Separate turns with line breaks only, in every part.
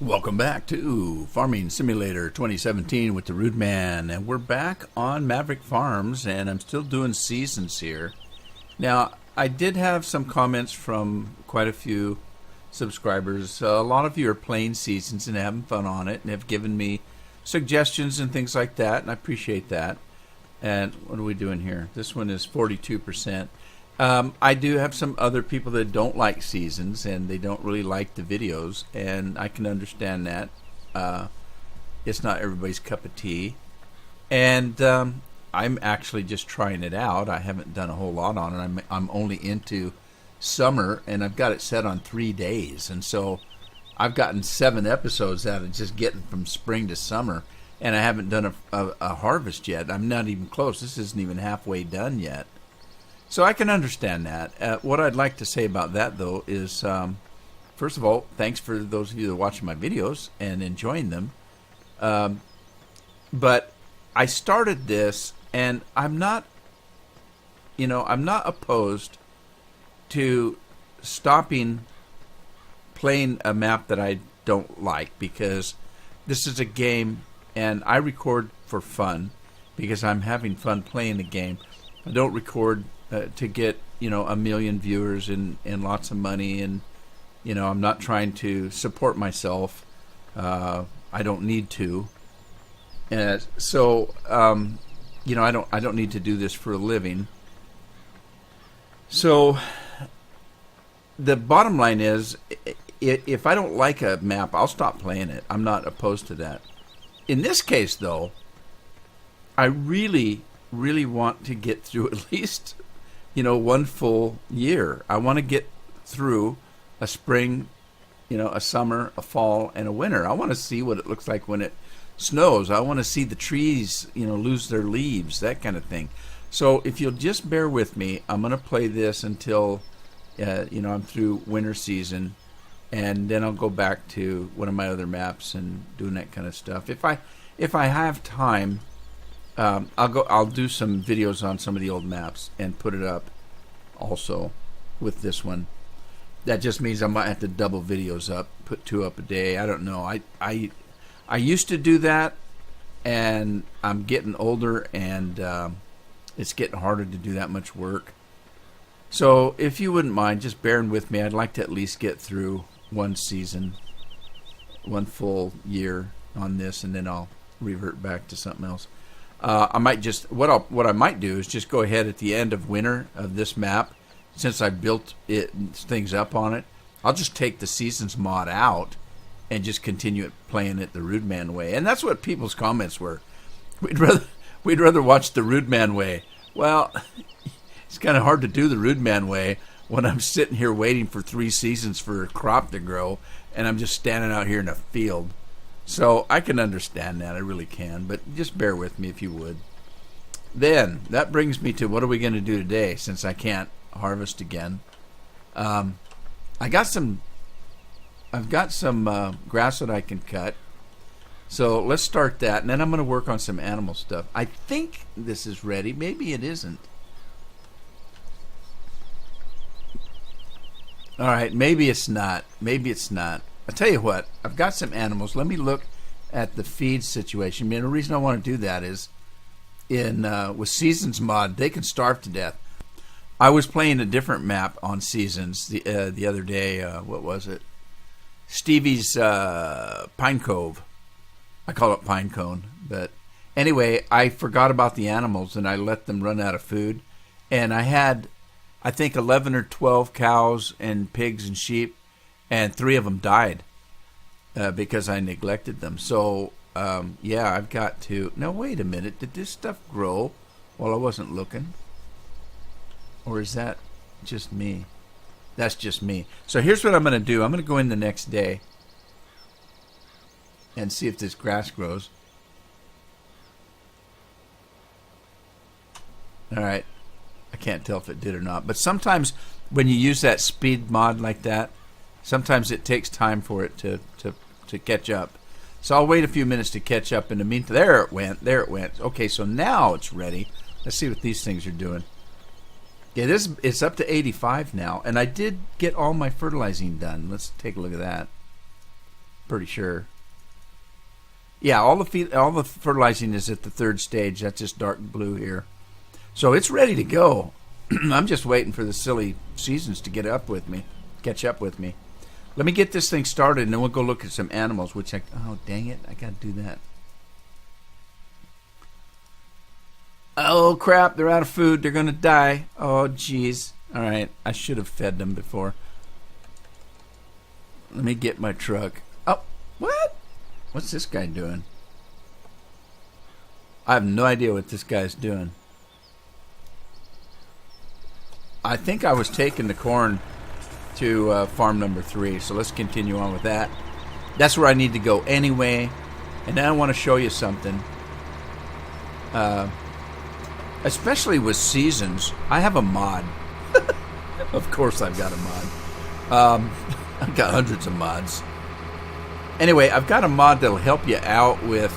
Welcome back to Farming Simulator 2017 with the Rude Man, and we're back on Maverick Farms, and I'm still doing seasons here. Now, I did have some comments from quite a few subscribers. A lot of you are playing seasons and having fun on it, and have given me suggestions and things like that, and I appreciate that. And what are we doing here? This one is 42%. I do have some other people that don't like seasons and they don't really like the videos, and I can understand that. It's not everybody's cup of tea, and I'm actually just trying it out. I haven't done a whole lot on it. I'm only into summer, and I've got it set on 3 days, and so I've gotten 7 episodes out of just getting from spring to summer, and I haven't done a harvest yet. I'm not even close. This isn't even halfway done yet. So I can understand that. What I'd like to say about that, though, is, first of all, thanks for those of you that are watching my videos and enjoying them. But I started this, and I'm not opposed to stopping playing a map that I don't like, because this is a game, and I record for fun because I'm having fun playing the game. I don't record to get, 1 million viewers and lots of money, and I'm not trying to support myself. I don't need to, and so I don't need to do this for a living. So the bottom line is, if I don't like a map, I'll stop playing it. I'm not opposed to that. In this case, though, I really want to get through at least one full year. I want to get through a spring, a summer, a fall, and a winter. I want to see what it looks like when it snows. I want to see the trees, lose their leaves, that kind of thing. So if you'll just bear with me, I'm going to play this until, I'm through winter season, and then I'll go back to one of my other maps and doing that kind of stuff. If I have time, I'll do some videos on some of the old maps and put it up also with this one. That just means I might have to double videos up, put 2 up a day. I don't know. I used to do that, and I'm getting older, and it's getting harder to do that much work. So if you wouldn't mind just bearing with me, I'd like to at least get through one season, one full year on this, and then I'll revert back to something else. I might just what I might do is just go ahead at the end of winter of this map, since I built things up on it. I'll just take the seasons mod out and just continue playing it the Rude Man way. And that's what people's comments were. We'd rather watch the Rude Man way. Well, it's kind of hard to do the Rude Man way when I'm sitting here waiting for 3 seasons for a crop to grow, and I'm just standing out here in a field. So I can understand that, I really can, but just bear with me if you would. Then that brings me to, what are we going to do today, since I can't harvest again? I've got some grass that I can cut, so let's start that, and then I'm going to work on some animal stuff. I think this is ready. Maybe it isn't. All right, maybe it's not. Maybe it's not. I'll tell you what, I've got some animals. Let me look at the feed situation. The reason I want to do that is, with Seasons mod, they can starve to death. I was playing a different map on Seasons the other day. What was it? Stevie's Pine Cove. I call it Pine Cone. But anyway, I forgot about the animals, and I let them run out of food. And I had, I think, 11 or 12 cows and pigs and sheep, and 3 of them died because I neglected them. So, yeah, I've got to... Now, wait a minute. Did this stuff grow while I wasn't looking? Or is that just me? That's just me. So here's what I'm going to do. I'm going to go in the next day and see if this grass grows. All right. I can't tell if it did or not. But sometimes when you use that speed mod like that, sometimes it takes time for it to catch up. So I'll wait a few minutes to catch up. In the meantime, there it went. Okay, so now it's ready. Let's see what these things are doing. Yeah, it's up to 85 now, and I did get all my fertilizing done. Let's take a look at that. Pretty sure. Yeah, all the fertilizing is at the third stage. That's just dark blue here. So it's ready to go. I'm just waiting for the silly seasons to catch up with me. Let me get this thing started, and then we'll go look at some animals. Oh, dang it, I gotta do that. Oh crap, they're out of food. They're gonna die. Oh jeez. All right, I should have fed them before. Let me get my truck. Oh, what? What's this guy doing? I have no idea what this guy's doing. I think I was taking the corn to farm number 3, so let's continue on with that. That's where I need to go anyway. And then I want to show you something. Especially with seasons, I have a mod. Of course I've got a mod. I've got hundreds of mods. Anyway, I've got a mod that'll help you out with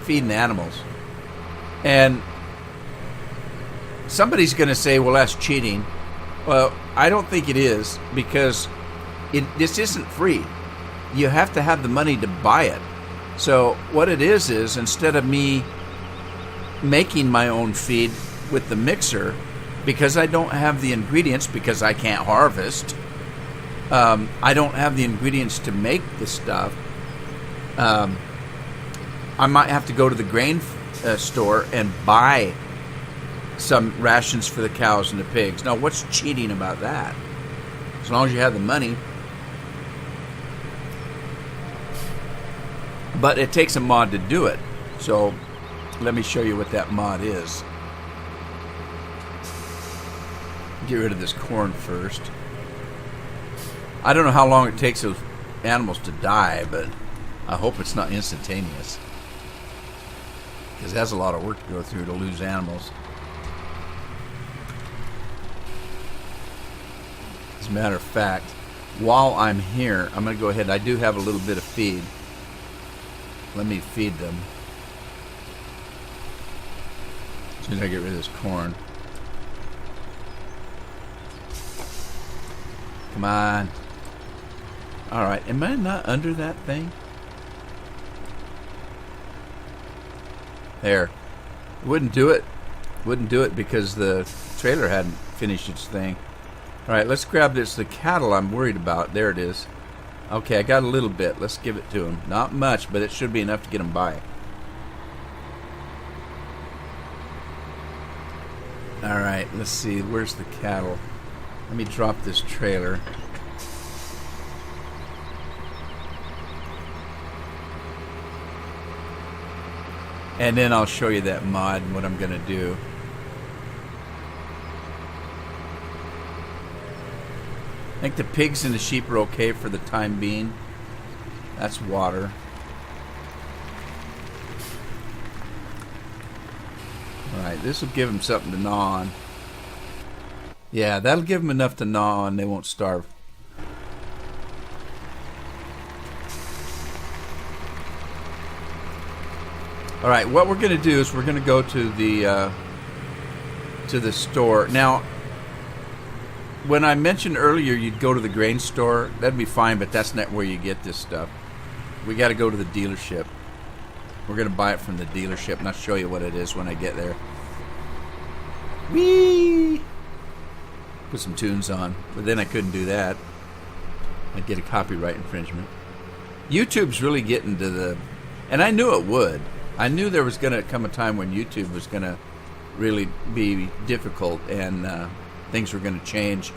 feeding animals. And somebody's going to say, well, that's cheating. Well, I don't think it is, because this isn't free. You have to have the money to buy it. So what it is instead of me making my own feed with the mixer, because I don't have the ingredients, because I can't harvest, I don't have the ingredients to make the stuff, I might have to go to the grain store and buy some rations for the cows and the pigs. Now, what's cheating about that? As long as you have the money. But it takes a mod to do it. So let me show you what that mod is. Get rid of this corn first. I don't know how long it takes those animals to die, but I hope it's not instantaneous, because it has a lot of work to go through to lose animals. As a matter of fact, while I'm here, I'm going to go ahead. I do have a little bit of feed. Let me feed them. As soon as I get rid of this corn. Come on. Alright, am I not under that thing? There. Wouldn't do it. Wouldn't do it because the trailer hadn't finished its thing. Alright, let's grab this. The cattle I'm worried about. There it is. Okay, I got a little bit. Let's give it to them. Not much, but it should be enough to get them by. Alright, let's see. Where's the cattle? Let me drop this trailer. And then I'll show you that mod and what I'm going to do. I think the pigs and the sheep are okay for the time being. That's water. Alright, this will give them something to gnaw on. Yeah, that'll give them enough to gnaw on. They won't starve. Alright, what we're going to do is we're going to go to the store. Now, when I mentioned earlier you'd go to the grain store, that'd be fine, but that's not where you get this stuff. We got to go to the dealership. We're going to buy it from the dealership, and I'll show you what it is when I get there. Whee! Put some tunes on, but then I couldn't do that. I'd get a copyright infringement. YouTube's really getting to the... And I knew it would. I knew there was going to come a time when YouTube was going to really be difficult and things were going to change.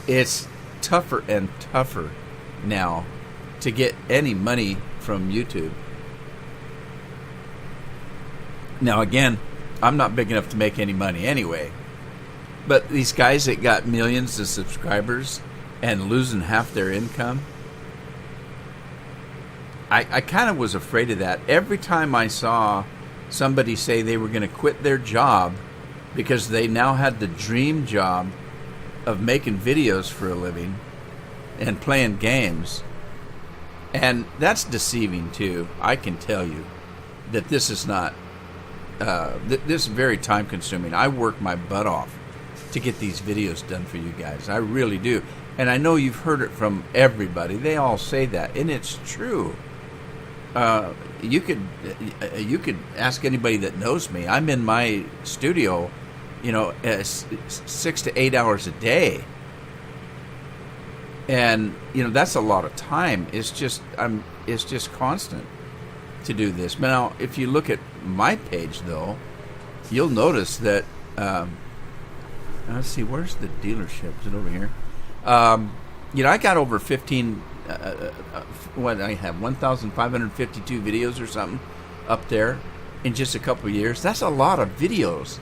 It's tougher and tougher now to get any money from YouTube. Now, again, I'm not big enough to make any money anyway. But these guys that got millions of subscribers and losing half their income, I kind of was afraid of that. Every time I saw somebody say they were going to quit their job because they now had the dream job of making videos for a living and playing games, and that's deceiving too. I can tell you that this is not, this is very time consuming. I work my butt off to get these videos done for you guys. I really do. And I know you've heard it from everybody. They all say that, and it's true. You could ask anybody that knows me. I'm in my studio, 6 to 8 hours a day, and that's a lot of time. It's just constant to do this. Now, if you look at my page, though, you'll notice that. Let's see, where's the dealership? Is it over here? I got over 15. What I have 1,552 videos or something up there in just a couple of years. That's a lot of videos.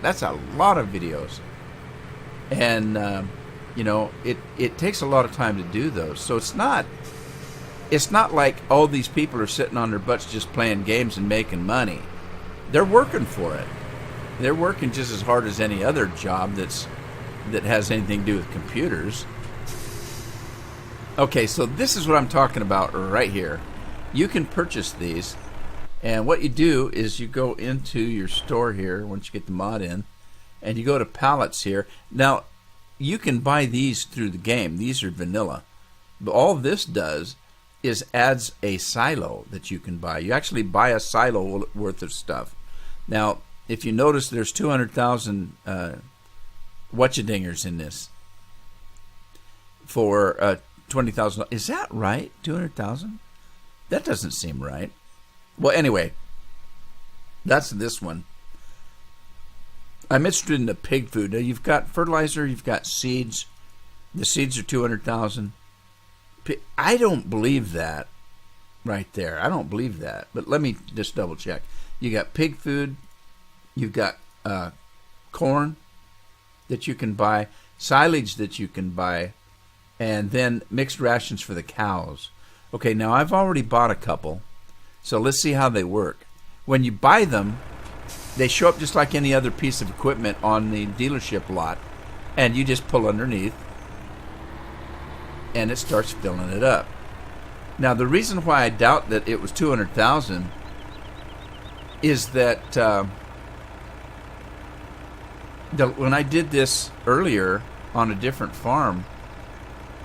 And it takes a lot of time to do those. So it's not like all these people are sitting on their butts just playing games and making money. They're working for it. They're working just as hard as any other job that has anything to do with computers. Okay, so this is what I'm talking about right here. You can purchase these, and what you do is you go into your store here once you get the mod in, and you go to pallets here. Now, you can buy these through the game. These are vanilla. But all this does is adds a silo that you can buy. You actually buy a silo worth of stuff. Now, if you notice, there's 200,000 whatcha-dingers in this for 20,000. Is that right? 200,000? That doesn't seem right. Well, anyway, that's this one. I'm interested in the pig food. Now, you've got fertilizer, you've got seeds. The seeds are 200,000. I don't believe that right there. I don't believe that. But let me just double check. You got pig food. You've got corn that you can buy, silage that you can buy, and then mixed rations for the cows. Okay, now I've already bought a couple, so let's see how they work. When you buy them, they show up just like any other piece of equipment on the dealership lot, and you just pull underneath, and it starts filling it up. Now, the reason why I doubt that it was 200,000 is that when I did this earlier on a different farm,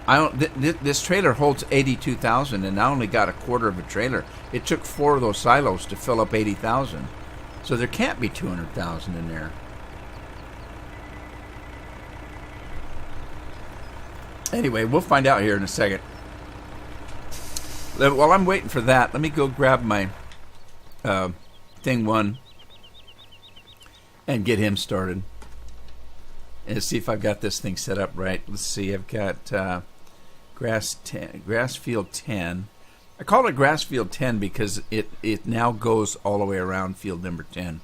this trailer holds 82,000, and I only got a quarter of a trailer. It took 4 of those silos to fill up 80,000, so there can't be 200,000 in there. Anyway, we'll find out here in a second. While I'm waiting for that, let me go grab my thing 1 and get him started. And see if I've got this thing set up right. Let's see. I've got grass field 10. I call it grass field 10 because it now goes all the way around field number 10.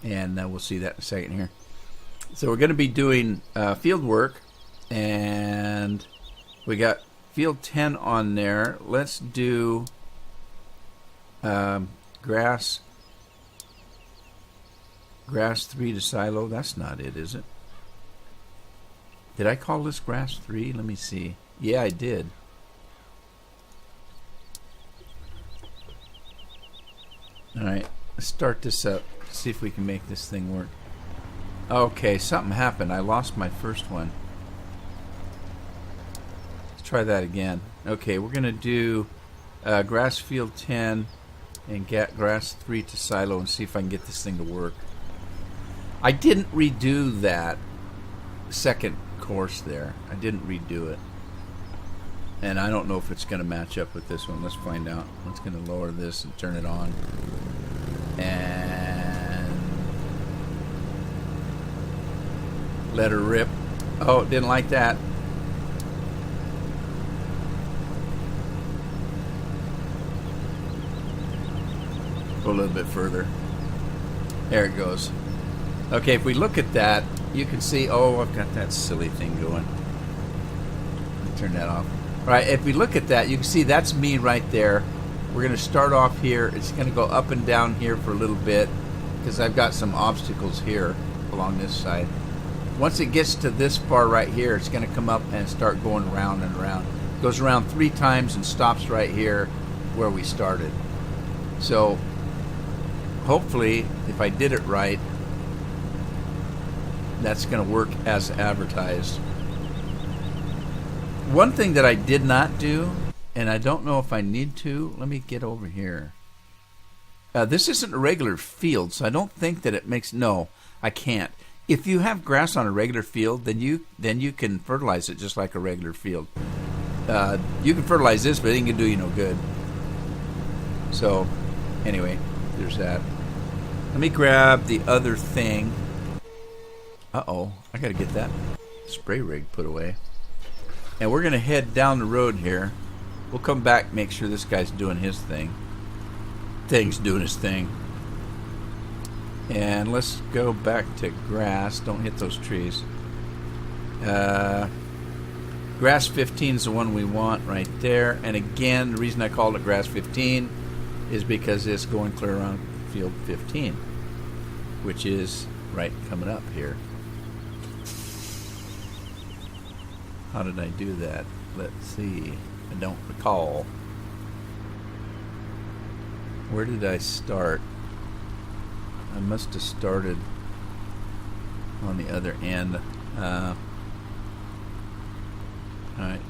And we'll see that in a second here. So we're going to be doing field work. And we got field 10 on there. Let's do grass 3 to silo. That's not it, is it? Did I call this grass 3? Let me see. Yeah, I did. Alright, let's start this up. See if we can make this thing work. Okay, something happened. I lost my first one. Let's try that again. Okay, we're going to do grass field 10 and get grass 3 to silo and see if I can get this thing to work. I didn't redo that second course there. I didn't redo it, and I don't know if it's going to match up with this one. Let's find out. I'm just going to lower this and turn it on, and let her rip. Oh, didn't like that. Go a little bit further. There it goes. Okay, if we look at that, you can see, oh, I've got that silly thing going. Let me turn that off. All right, if we look at that, you can see that's me right there. We're going to start off here. It's going to go up and down here for a little bit because I've got some obstacles here along this side. Once it gets to this far right here, it's going to come up and start going around and around. It goes around 3 times and stops right here where we started. So hopefully, if I did it right, that's going to work as advertised. One thing that I did not do, and I don't know if I need to, let me get over here. This isn't a regular field, so I don't think that it makes, no, I can't. If you have grass on a regular field, then you can fertilize it just like a regular field. You can fertilize this, but it ain't gonna do you no good. So, anyway, there's that. Let me grab the other thing. Uh-oh, I gotta get that spray rig put away. And we're gonna head down the road here. We'll come back, make sure this guy's doing his thing. Thing's doing his thing. And let's go back to grass. Don't hit those trees. Grass 15 is the one we want right there. And again, the reason I called it grass 15 is because it's going clear around field 15, which is right coming up here. How did I do that? Let's see. I don't recall. Where did I start? I must have started on the other end. Alright,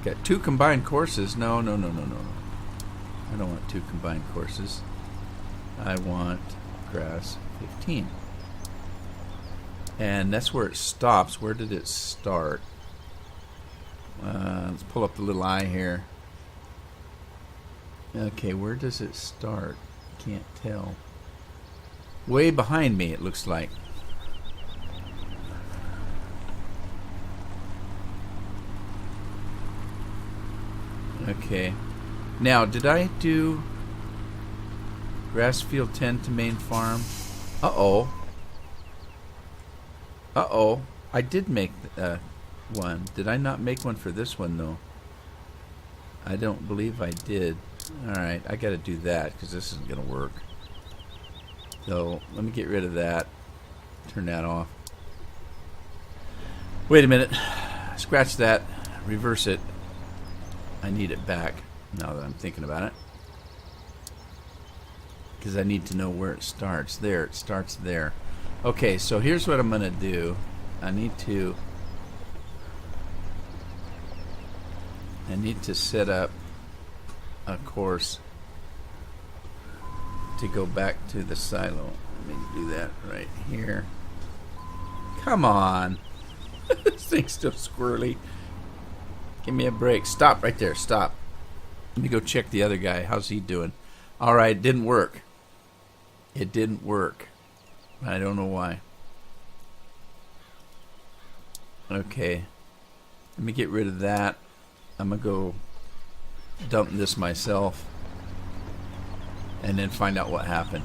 got 2 combined courses. No. I don't want 2 combined courses. I want grass 15. And that's where it stops. Where did it start? Let's pull up the little eye here. Okay, where does it start? Can't tell. Way behind me, it looks like. Okay. Now, did I do grass field 10 to main farm? Uh-oh. Uh-oh. I did make one. Did I not make one for this one, though? I don't believe I did. Alright, I gotta do that, because this isn't gonna work. So, let me get rid of that. Turn that off. Wait a minute. Scratch that. Reverse it. I need it back, now that I'm thinking about it. Because I need to know where it starts. There, it starts there. Okay, so here's what I'm gonna do. I need to set up a course to go back to the silo. Let me do that right here. Come on. This thing's still squirrely. Give me a break. Stop right there. Stop. Let me go check the other guy. How's he doing? Alright, it didn't work. It didn't work. I don't know why. Okay. Let me get rid of that. I'm going to go dump this myself and then find out what happened.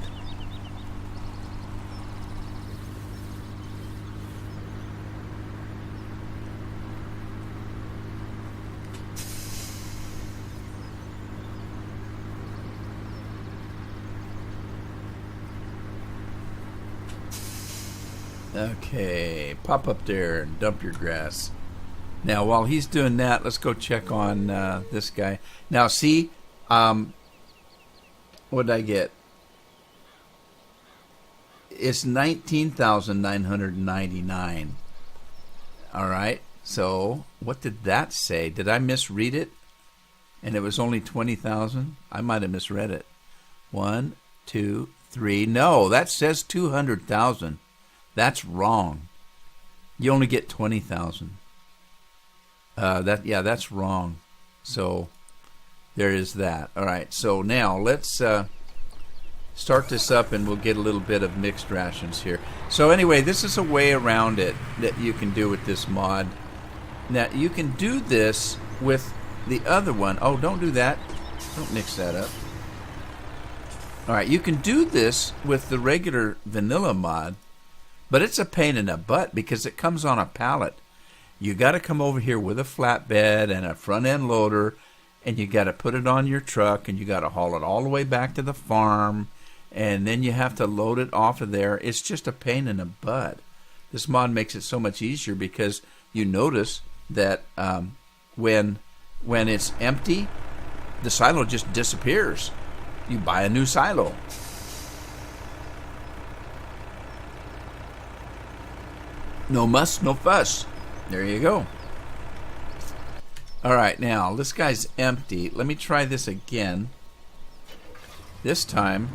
Okay, pop up there and dump your grass. Now, while he's doing that, let's go check on this guy. Now, see, what did I get? It's 19,999. All right. So, what did that say? Did I misread it? And it was only 20,000? I might have misread it. 1, 2, 3. No, that says 200,000. That's wrong. You only get 20,000. That's wrong. So there is that. All right. So now let's start this up, and we'll get a little bit of mixed rations here. So anyway, this is a way around it that you can do with this mod. Now you can do this with the other one. Oh, don't do that. Don't mix that up. All right. You can do this with the regular vanilla mod, but it's a pain in the butt because it comes on a pallet. You got to come over here with a flatbed and a front end loader, and you got to put it on your truck, and you got to haul it all the way back to the farm, and then you have to load it off of there. It's just a pain in the butt. This mod makes it so much easier because you notice that when it's empty, the silo just disappears. You buy a new silo. No muss, no fuss. There you go. All right, now this guy's empty. Let me try this again. This time,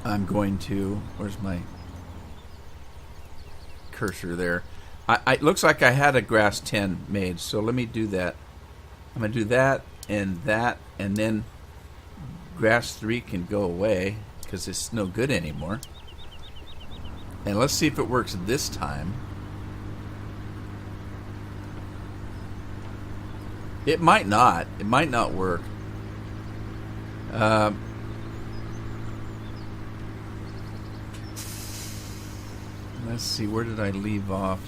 I'm going to... Where's my cursor there? It looks like I had a grass 10 made, so let me do that. I'm going to do that, and then grass 3 can go away because it's no good anymore. And let's see if it works this time. It might not. It might not work. Let's see, where did I leave off?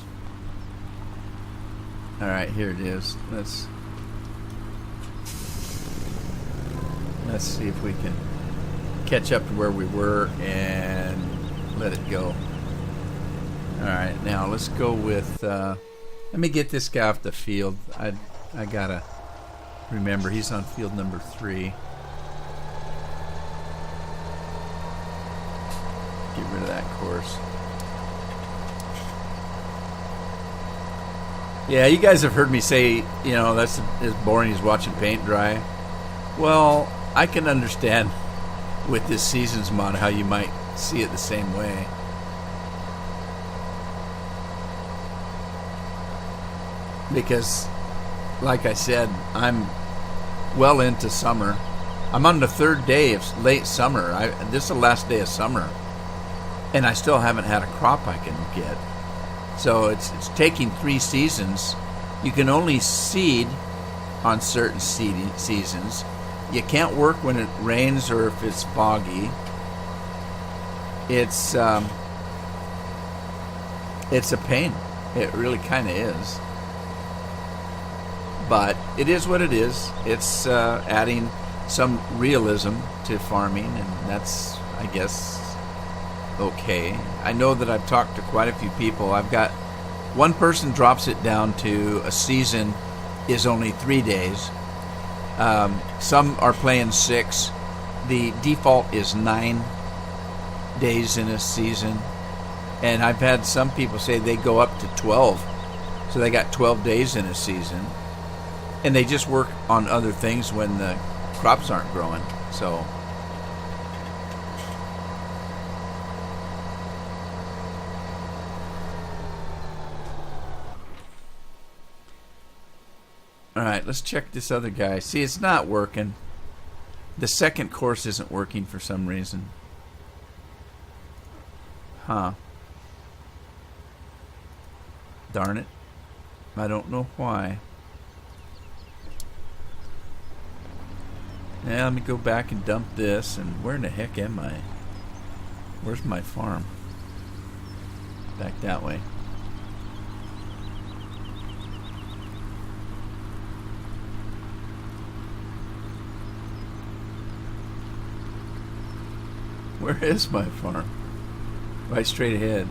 Alright, here it is. Let's see if we can catch up to where we were and let it go. Alright, now let's go with let me get this guy off the field. I gotta remember he's on field number 3. Get rid of that course. Yeah, you guys have heard me say, you know, that's as boring as watching paint dry. Well, I can understand with this seasons mod how you might see it the same way. Because, like I said, I'm well into summer. I'm on the 3rd day of late summer. This is the last day of summer. And I still haven't had a crop I can get. So it's taking 3 seasons. You can only seed on certain seasons. You can't work when it rains or if it's foggy. It's a pain. It really kind of is. But it is what it is. It's adding some realism to farming, and that's, I guess, okay. I know that I've talked to quite a few people. I've got one person drops it down to a season is only 3 days. Some are playing 6. The default is 9 days in a season. And I've had some people say they go up to 12. So they got 12 days in a season. And they just work on other things when the crops aren't growing. So... Alright, let's check this other guy. See, it's not working. The second course isn't working for some reason. Huh. Darn it. I don't know why. Yeah, let me go back and dump this. And where in the heck am I? Where's my farm? Back that way. Where is my farm? Right straight ahead.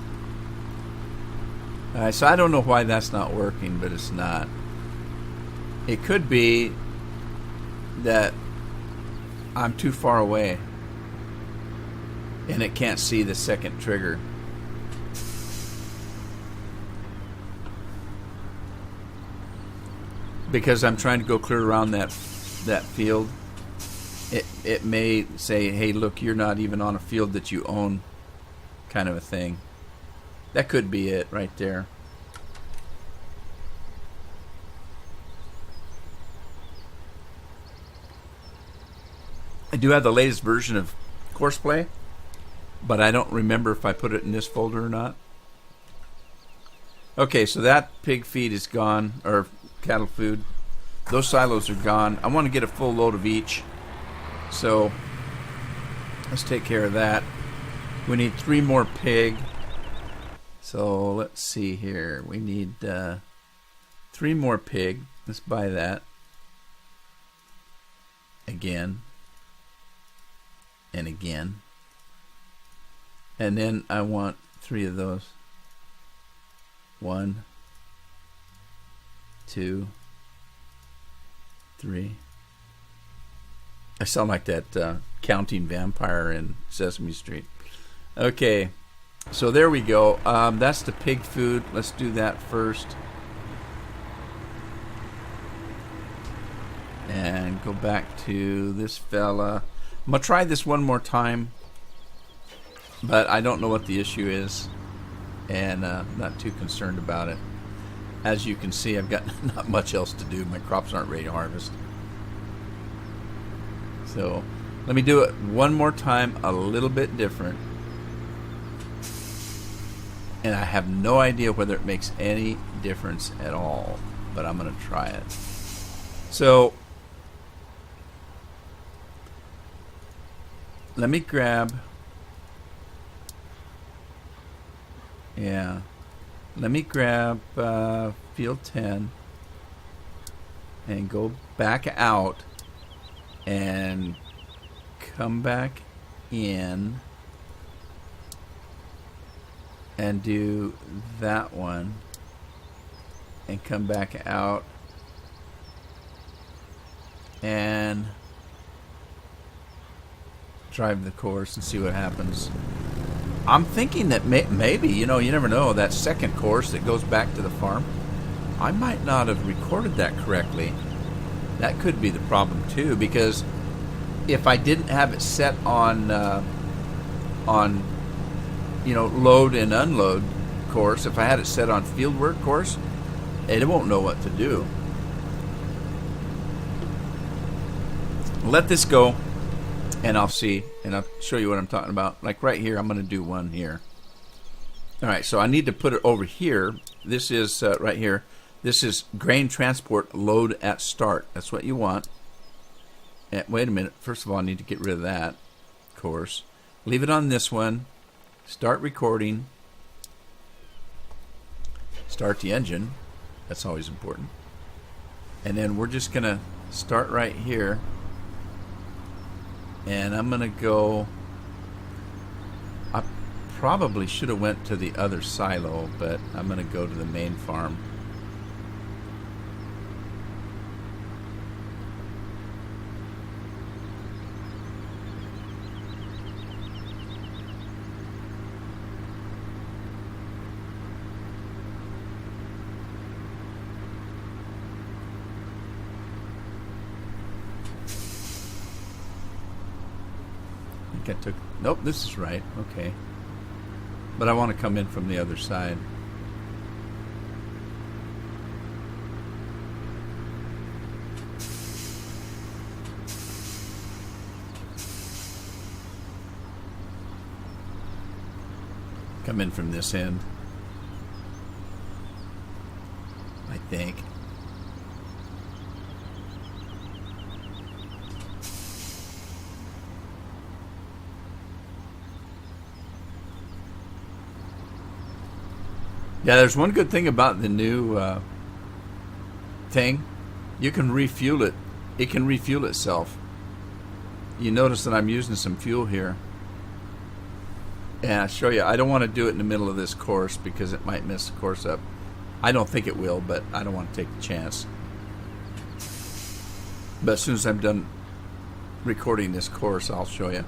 Alright, so I don't know why that's not working, but it's not. It could be that I'm too far away and it can't see the second trigger. Because I'm trying to go clear around that field. It may say, hey, look, you're not even on a field that you own, kind of a thing. That could be it right there. I do have the latest version of Courseplay, but I don't remember if I put it in this folder or not. Okay, so that pig feed is gone, or cattle food. Those silos are gone. I want to get a full load of each. So let's take care of that. We need 3 more pig. So let's see here. We need 3 more pig. Let's buy that. Again. And again. And then I want 3 of those. 1, 2, 3. I sound like that counting vampire in Sesame Street. Okay, so there we go. That's the pig food. Let's do that first. and go back to this fella. I'm going to try this one more time, but I don't know what the issue is, and not too concerned about it. As you can see, I've got not much else to do. My crops aren't ready to harvest. So let me do it one more time, a little bit different. And I have no idea whether it makes any difference at all, but I'm going to try it. So let me grab, let me grab field 10 and go back out and come back in and do that one and come back out and drive the course and see what happens. I'm thinking that maybe, you know, you never know, that second course that goes back to the farm, I might not have recorded that correctly. That could be the problem too, because if I didn't have it set on you know, load and unload course, if I had it set on fieldwork course, it won't know what to do. Let this go, and I'll see, and I'll show you what I'm talking about. Like right here, I'm going to do one here. All right, so I need to put it over here. This is right here. This is grain transport load at start. That's what you want. And wait a minute. First of all, I need to get rid of that course. Leave it on this one. Start recording. Start the engine. That's always important. And then we're just going to start right here. And I'm going to go, I probably should have went to the other silo, but I'm going to go to the main farm. I took, nope, this is right, okay. But I want to come in from the other side. Come in from this end, I think. Yeah, there's one good thing about the new thing. You can refuel it. It can refuel itself. You notice that I'm using some fuel here. And I'll show you. I don't want to do it in the middle of this course because it might mess the course up. I don't think it will, but I don't want to take the chance. But as soon as I'm done recording this course, I'll show you.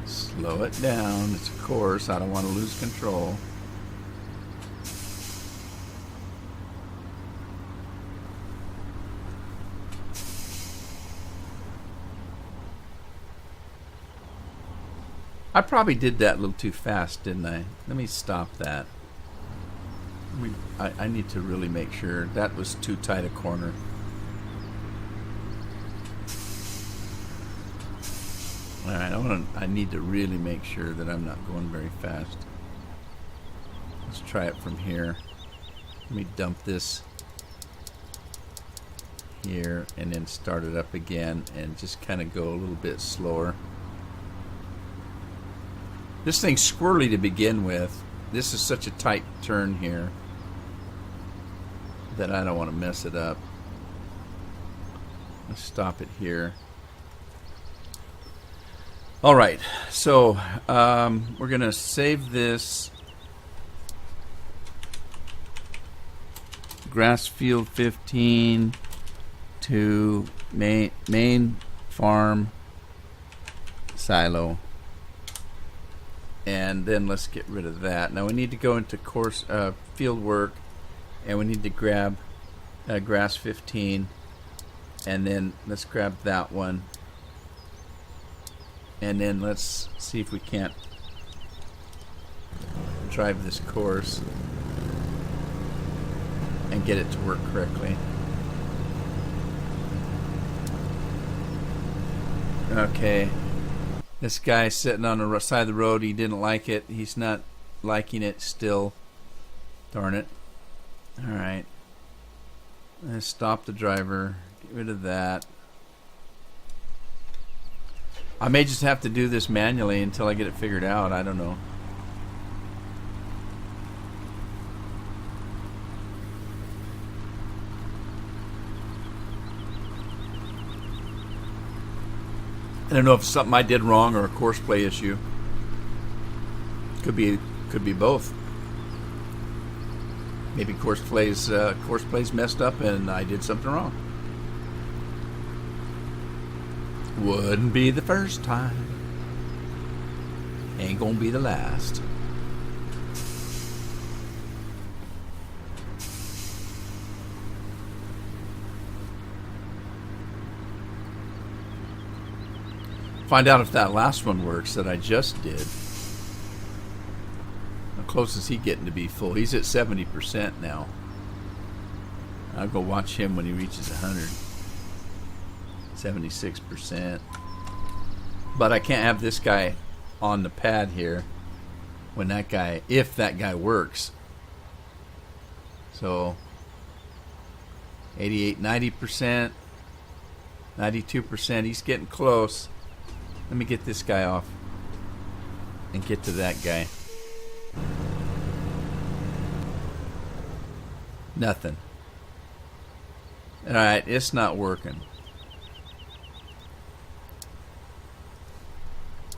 Slow it down. It's a course. I don't want to lose control. I probably did that a little too fast, didn't I? Let me stop that. I need to really make sure. That was too tight a corner. Alright, I need to really make sure that I'm not going very fast. Let's try it from here. Let me dump this here and then start it up again and just kind of go a little bit slower. This thing's squirrely to begin with. This is such a tight turn here that I don't want to mess it up. Let's stop it here. All right, so we're going to save this grass field 15 to main farm silo. And then let's get rid of that. Now we need to go into field work, and we need to grab grass 15, and then let's grab that one, and then let's see if we can't drive this course and get it to work correctly. Okay. This guy's sitting on the side of the road. He didn't like it. He's not liking it still. Darn it. Alright. Let's stop the driver. Get rid of that. I may just have to do this manually until I get it figured out. I don't know. I don't know if it's something I did wrong or a Courseplay issue. Could be both. Maybe Courseplay's messed up and I did something wrong. Wouldn't be the first time. Ain't gonna be the last. Find out if that last one works that I just did. How close is he getting to be full? He's at 70% now. I'll go watch him when he reaches 100. 76%. But I can't have this guy on the pad here when that guy, if that guy works. So 88, 90%, 92%. He's getting close. Let me get this guy off and get to that guy. Nothing. Alright, it's not working.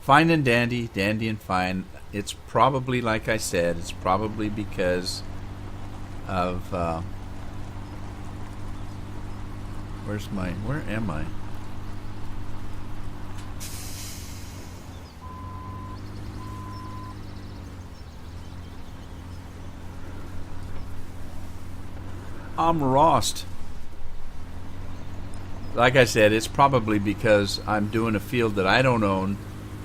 Fine and dandy, dandy and fine. It's probably, like I said, it's probably because of where am I? I'm lost. Like I said, it's probably because I'm doing a field that I don't own.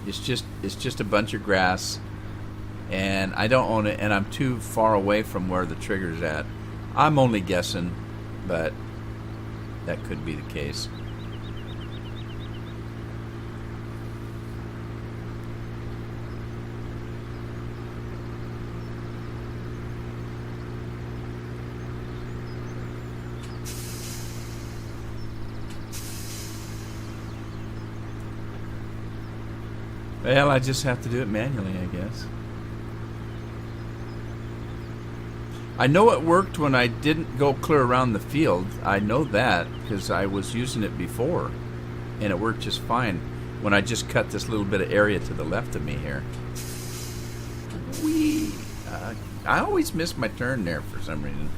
It's just a bunch of grass, and I don't own it, and I'm too far away from where the trigger's at. I'm only guessing, but that could be the case. Well, I just have to do it manually, I guess. I know it worked when I didn't go clear around the field. I know that because I was using it before, and it worked just fine when I just cut this little bit of area to the left of me here. I always miss my turn there for some reason.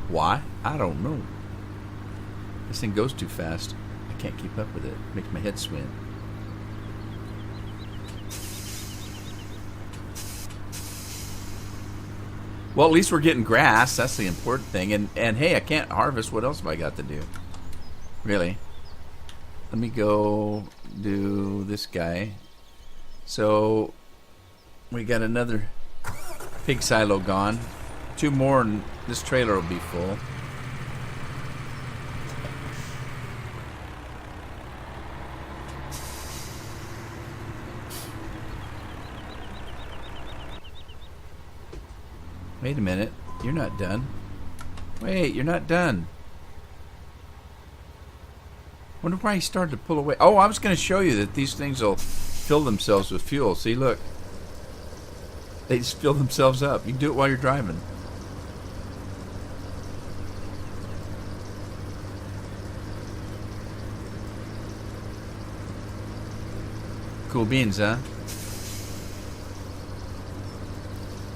Why? I don't know. This thing goes too fast. I can't keep up with it. It makes my head swim. Well, at least we're getting grass. That's the important thing. And hey, I can't harvest. What else have I got to do? Really? Let me go do this guy. So we got another pig silo gone. 2 more and this trailer will be full. Wait a minute. You're not done. Wait, you're not done. Wonder why he started to pull away. Oh, I was going to show you that these things will fill themselves with fuel. See, look. They just fill themselves up. You can do it while you're driving. Cool beans, huh?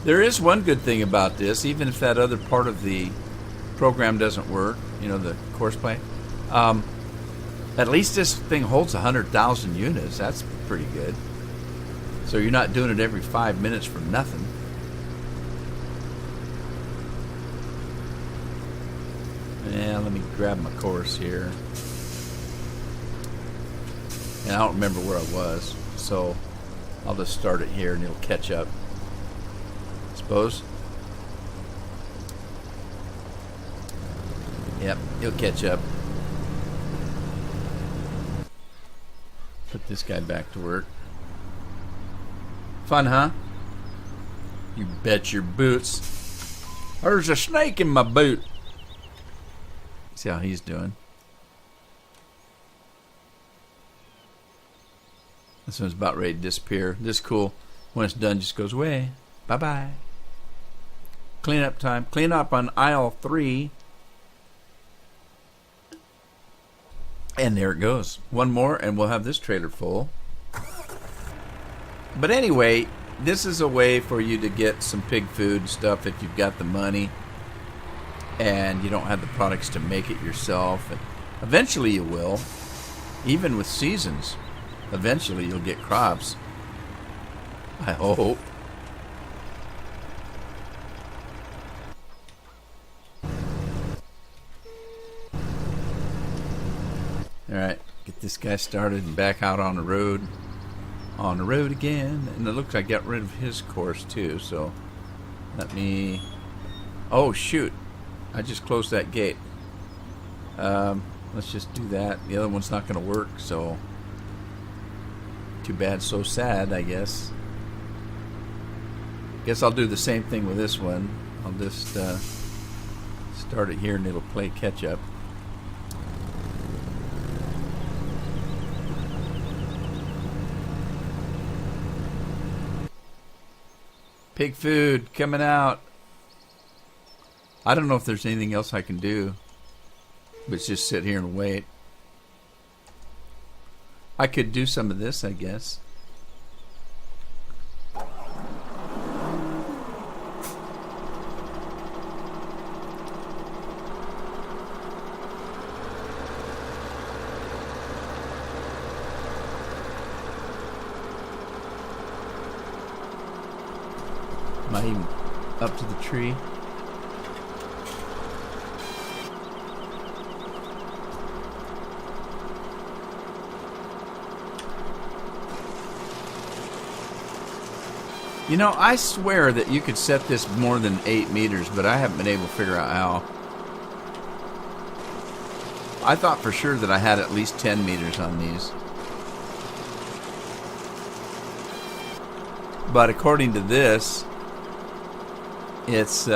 There is one good thing about this, even if that other part of the program doesn't work, You know, the Courseplay. At least this thing holds 100,000 units. That's pretty good. So you're not doing it every 5 minutes for nothing. Yeah, let me grab my course here. And I don't remember where I was, so I'll just start it here and it'll catch up. I suppose. Yep, it'll catch up. Put this guy back to work. Fun, huh? You bet your boots. There's a snake in my boot. See how he's doing. This one's about ready to disappear. This is cool. When it's done, just goes away. Bye-bye. Cleanup time. Clean up on aisle 3. And there it goes. One more and we'll have this trailer full. But anyway, this is a way for you to get some pig food and stuff if you've got the money and you don't have the products to make it yourself. And eventually you will. Even with seasons, eventually you'll get crops. I hope. Alright, get this guy started and back out on the road. On the road again. And it looks like I got rid of his course too, so let me... Oh shoot, I just closed that gate. Let's just do that. The other one's not going to work, so too bad, so sad, I guess. Guess I'll do the same thing with this one. I'll just start it here and it'll play catch up. Pig food coming out. I don't know if there's anything else I can do, but just sit here and wait. I could do some of this, I guess. Am I even up to the tree? You know, I swear that you could set this more than 8 meters, but I haven't been able to figure out how. I thought for sure that I had at least 10 meters on these. But according to this, it's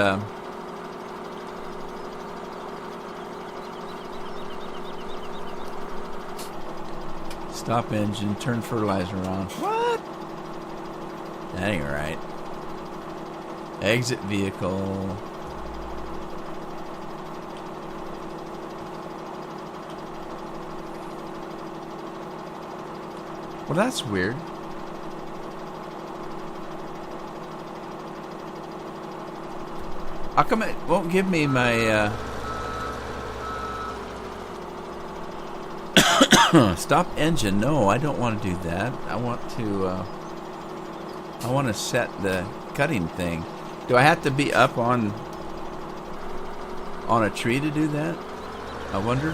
stop engine, turn fertilizer on. What? That ain't right. Exit vehicle. Well, that's weird. How come it won't give me my stop engine? No, I don't want to do that. I want to set the cutting thing. Do I have to be up on a tree to do that? I wonder.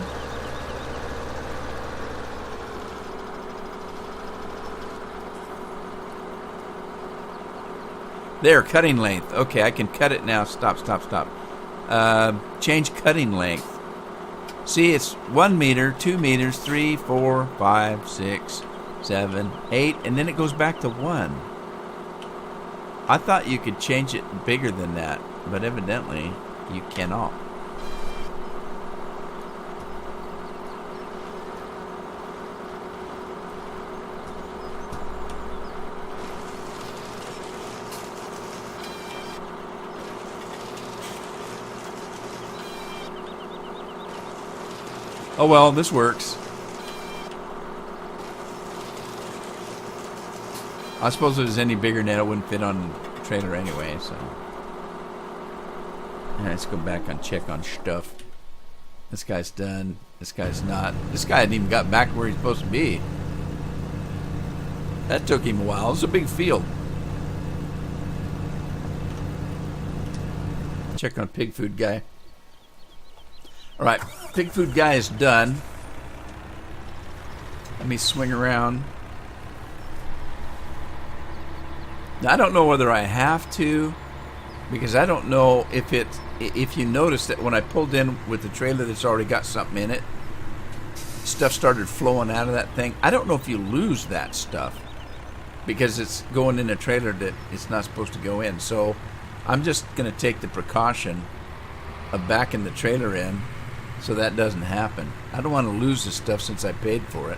There, cutting length. Okay, I can cut it now. Stop. Change cutting length. See, it's 1 meter, 2 meters, 3, 4, 5, 6, 7, 8, and then it goes back to 1. I thought you could change it bigger than that, but evidently you cannot. Oh well, this works. I suppose if it was any bigger than that, it wouldn't fit on the trailer anyway, so. Let's go back and check on stuff. This guy's done. This guy's not. This guy hadn't even got back where he's supposed to be. That took him a while. It's a big field. Check on pig food guy. All right, pig food guy is done. Let me swing around. Now, I don't know whether I have to, because I don't know if you notice that when I pulled in with the trailer that's already got something in it, stuff started flowing out of that thing. I don't know if you lose that stuff because it's going in a trailer that it's not supposed to go in. So I'm just going to take the precaution of backing the trailer in so that doesn't happen. I don't want to lose the stuff since I paid for it.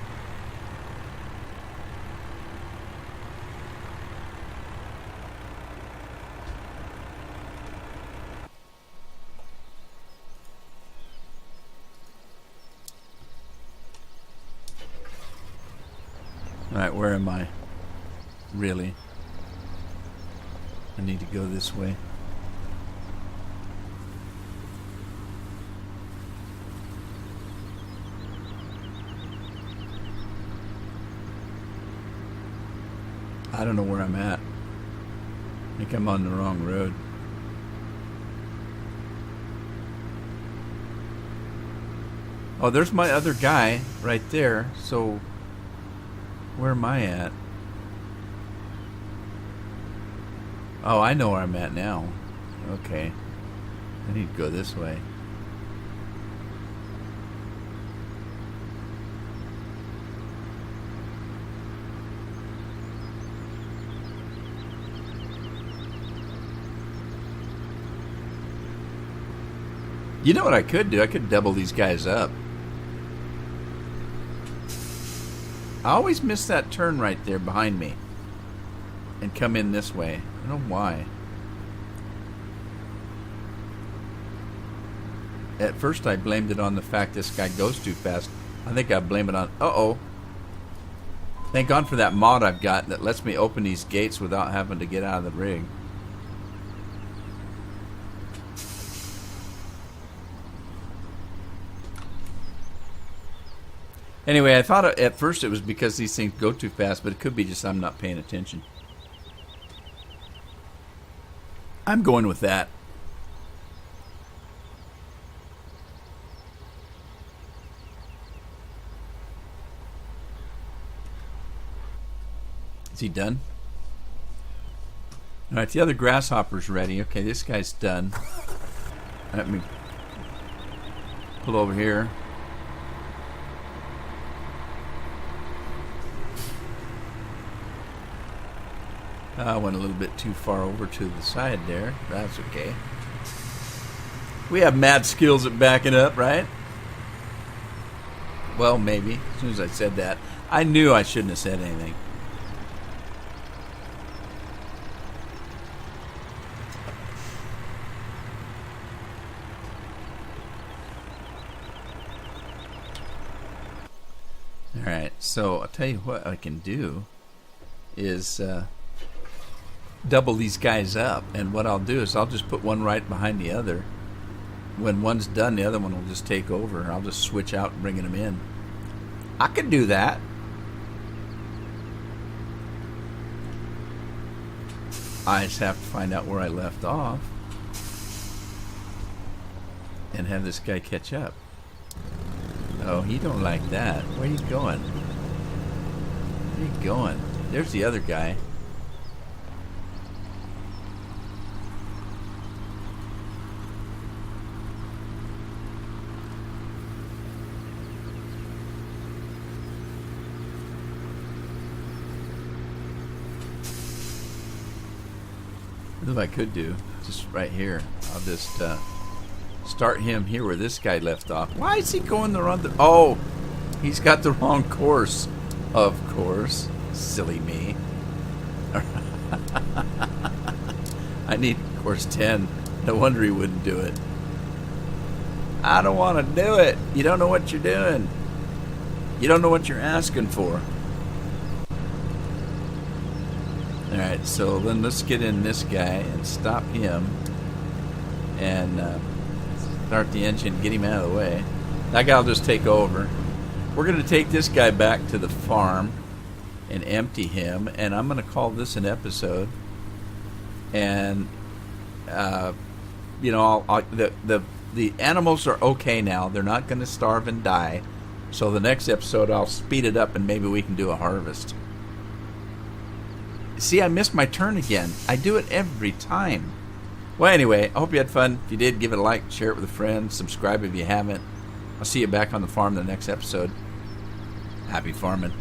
Alright, where am I? Really? I need to go this way. I don't know where I'm at. I think I'm on the wrong road. Oh, there's my other guy right there. So where am I at? Oh, I know where I'm at now. Okay. I need to go this way. You know what I could do? I could double these guys up. I always miss that turn right there behind me and come in this way. I don't know why. At first I blamed it on the fact this guy goes too fast. I think I blame it on... Uh-oh. Thank God for that mod I've got that lets me open these gates without having to get out of the rig. Anyway, I thought at first it was because these things go too fast, but it could be just I'm not paying attention. I'm going with that. Is he done? All right, the other grasshopper's ready. Okay, this guy's done. Let me pull over here. I went a little bit too far over to the side there. That's okay. We have mad skills at backing up, right? Well, maybe. As soon as I said that, I knew I shouldn't have said anything. Alright, so I'll tell you what I can do is... double these guys up, and what I'll do is I'll just put one right behind the other. When one's done, the other one will just take over, and I'll just switch out bringing them in. I could do that. I just have to find out where I left off and have this guy catch up. Oh, he don't like that. Where are you going? Where are you going? There's the other guy. What I could do, just right here, I'll just start him here where this guy left off. Why is he going the wrong... Oh, he's got the wrong course. Of course. Silly me. I need course 10. No wonder he wouldn't do it. I don't want to do it. You don't know what you're doing. You don't know what you're asking for. Alright, so then let's get in this guy and stop him and start the engine, get him out of the way. That guy will just take over. We're going to take this guy back to the farm and empty him, and I'm going to call this an episode. And the animals are okay now. They're not going to starve and die. So the next episode I'll speed it up and maybe we can do a harvest. See, I missed my turn again. I do it every time. Well, anyway, I hope you had fun. If you did, give it a like, share it with a friend, subscribe if you haven't. I'll see you back on the farm in the next episode. Happy farming.